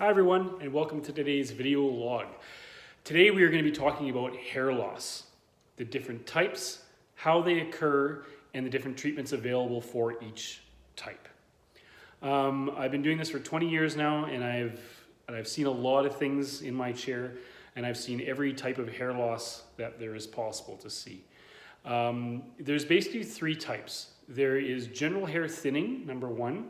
Hi everyone, and welcome to today's video log. Today we are going to be talking about hair loss, the different types, how they occur, and the different treatments available for each type. I've been doing this for 20 years now, and I've seen a lot of things in my chair, and I've seen every type of hair loss that there is possible to see. There's basically three types. There is general hair thinning, number one.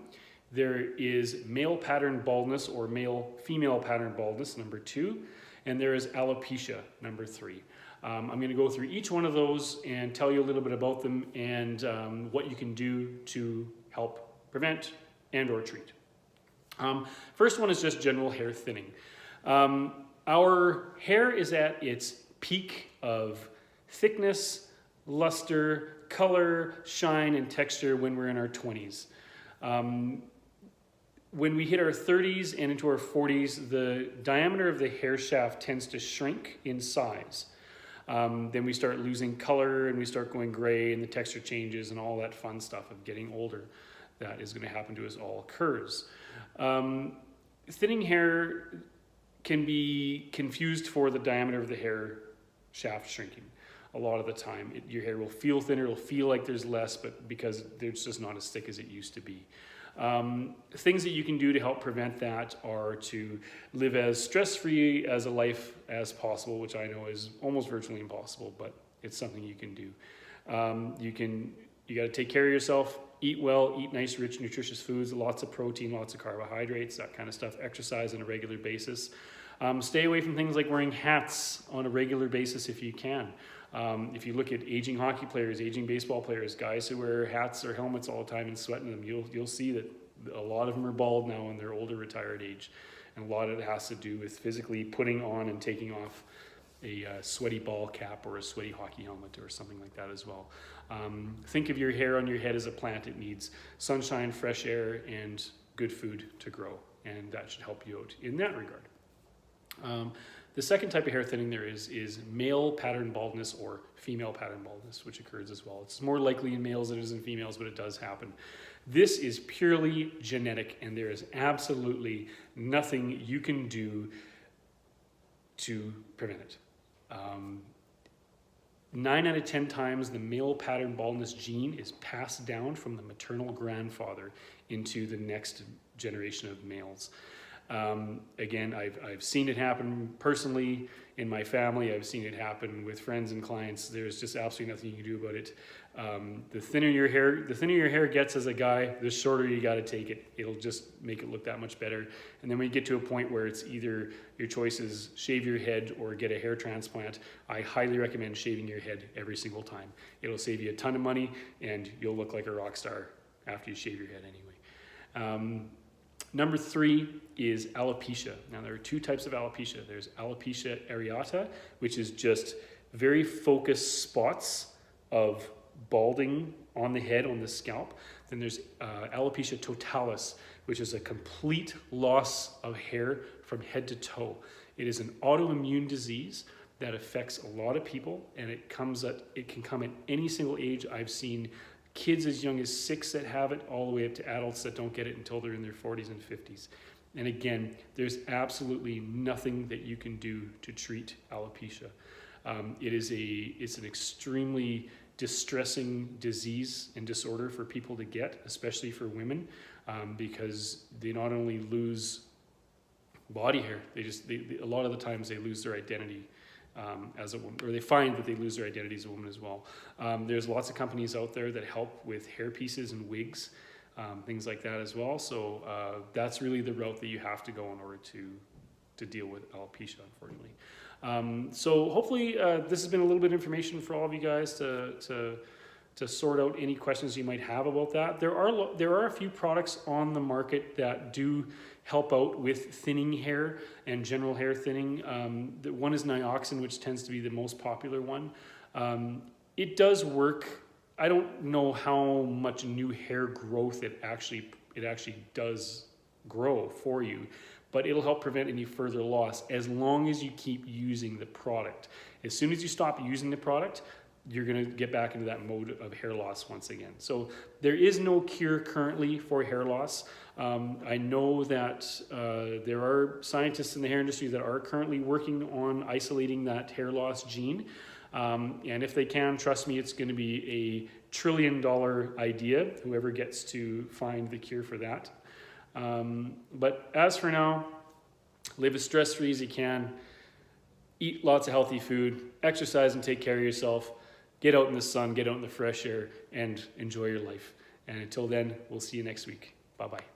There is male pattern baldness or male-female pattern baldness, number two. And there is alopecia, number three. I'm going to go through each one of those and tell you a little bit about them and what you can do to help prevent and or treat. First one is just general hair thinning. Our hair is at its peak of thickness, luster, color, shine, and texture when we're in our 20s. When we hit our 30s and into our 40s, the diameter of the hair shaft tends to shrink in size. Then we start losing color and we start going gray and the texture changes and all that fun stuff of getting older that is going to happen to us all occurs. Thinning hair can be confused for the diameter of the hair shaft shrinking. A lot of the time, your hair will feel thinner, it'll feel like there's less, but because it's just not as thick as it used to be. Things that you can do to help prevent that are to live as stress-free as a life as possible, which I know is almost virtually impossible, but it's something you can do. You got to take care of yourself, eat well, eat nice, rich, nutritious foods, lots of protein, lots of carbohydrates, that kind of stuff, exercise on a regular basis. Stay away from things like wearing hats on a regular basis if you can. If you look at aging hockey players, aging baseball players, guys who wear hats or helmets all the time and sweat in them, you'll see that a lot of them are bald now in their older retired age. And a lot of it has to do with physically putting on and taking off a sweaty ball cap or a sweaty hockey helmet or something like that as well. Think of your hair on your head as a plant. It needs sunshine, fresh air, and good food to grow. And that should help you out in that regard. The second type of hair thinning there is male pattern baldness or female pattern baldness, which occurs as well. It's more likely in males than it is in females, but it does happen. This is purely genetic, and there is absolutely nothing you can do to prevent it. 9 out of 10 times the male pattern baldness gene is passed down from the maternal grandfather into the next generation of males. Again, I've seen it happen personally in my family. I've seen it happen with friends and clients. There's just absolutely nothing you can do about it. The thinner your hair gets as a guy, the shorter you got to take it. It'll just make it look that much better. And then when you get to a point where it's either your choice is shave your head or get a hair transplant, I highly recommend shaving your head every single time. It'll save you a ton of money and you'll look like a rock star after you shave your head anyway. Number three is alopecia. Now there are two types of alopecia. There's alopecia areata, which is just very focused spots of balding on the head, on the scalp. Then there's alopecia totalis, which is a complete loss of hair from head to toe. It is an autoimmune disease that affects a lot of people, and it can come at any single age. I've seen kids as young as 6 that have it, all the way up to adults that don't get it until they're in their 40s and 50s. And again, there's absolutely nothing that you can do to treat alopecia. It's an extremely distressing disease and disorder for people to get, especially for women, because they not only lose body hair, a lot of the times they lose their identity as a woman, or they find that they lose their identity as a woman as well. There's lots of companies out there that help with hair pieces and wigs, things like that as well. So that's really the route that you have to go in order to deal with alopecia, unfortunately. So hopefully this has been a little bit of information for all of you guys to sort out any questions you might have about that. There are a few products on the market that do help out with thinning hair and general hair thinning. One is Nioxin, which tends to be the most popular one. It does work. I don't know how much new hair growth it actually does grow for you, but it'll help prevent any further loss as long as you keep using the product. As soon as you stop using the product, you're going to get back into that mode of hair loss once again. So there is no cure currently for hair loss. I know that there are scientists in the hair industry that are currently working on isolating that hair loss gene. And if they can, trust me, it's going to be a $1 trillion idea, whoever gets to find the cure for that. But as for now, live as stress-free as you can, eat lots of healthy food, exercise and take care of yourself, get out in the sun, get out in the fresh air, and enjoy your life. And until then, we'll see you next week. Bye-bye.